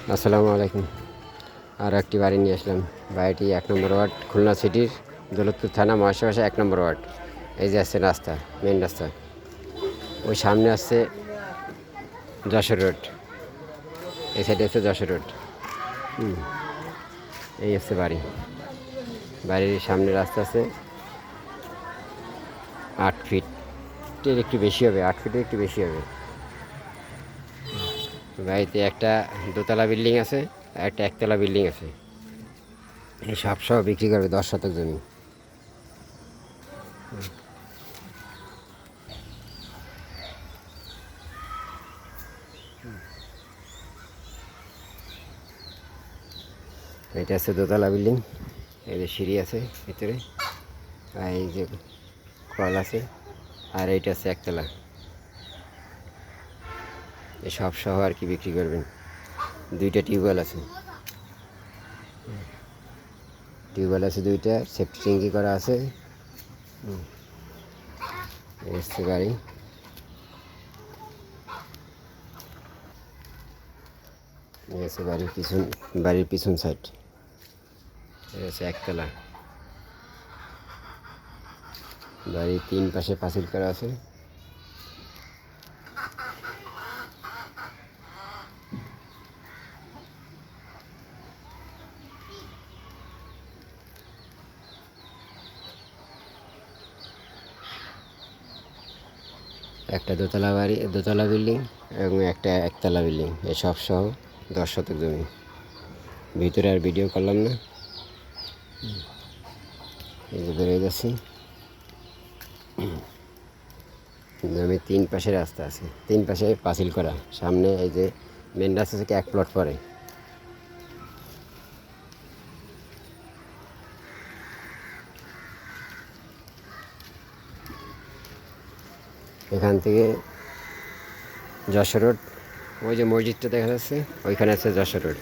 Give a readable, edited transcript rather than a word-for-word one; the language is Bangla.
আসসালামু আলাইকুম। আর একটি বাড়ি নিয়ে আসলাম। বাড়িটি 1 নম্বর ওয়ার্ড, খুলনা সিটির দৌলতপুর থানা মহেশপাশা 1 নম্বর ওয়ার্ড। এই যে আসছে রাস্তা, মেন রাস্তা। ওই সামনে আসছে যশোর রোড, এই সাইডে আছে যশোর রোড। এই হচ্ছে বাড়ি। বাড়ির সামনে রাস্তা আছে 8 ফিটের একটু বেশি হবে, 8 ফিটের একটু বেশি হবে। বাড়িতে একটা দোতলা বিল্ডিং আছে আর একটা একতলা বিল্ডিং আছে। এই সব বিক্রি করবে 10 শতক জমি। এটা আছে দোতলা বিল্ডিং, এই যে সিঁড়ি আছে ভিতরে, আর এই যে কল আছে, আর এইটা আছে একতলা। এই সব সহ আর কি বিক্রি করবেন। 2টা টিউবওয়েল আছে, টিউবওয়েল আছে 2টা, সেফটি ট্যাঙ্কি করা আছে। এই হচ্ছে গাড়ি। এই হচ্ছে বাড়ির পিছন সাইড। এই হচ্ছে একতলা। বাড়ির 3 পাশে পাঁচিল করা আছে। একটা দোতলা বিল্ডিং এবং একটা একতলা বিল্ডিং, এই সব সহ 10 শতক জমি। ভিতরে আর ভিডিও করলাম না, এই যে বেরোয় যাচ্ছি। জমি 3 পাশে রাস্তা আছে, 3 পাশে পাঁচিল করা। সামনে এই যে মেন রাস্তা থেকে 1 প্লট পরে। এখান থেকে যশোর রোড, ওই যে মসজিদটা দেখা যাচ্ছে, ওইখানে আছে যশোর রোড।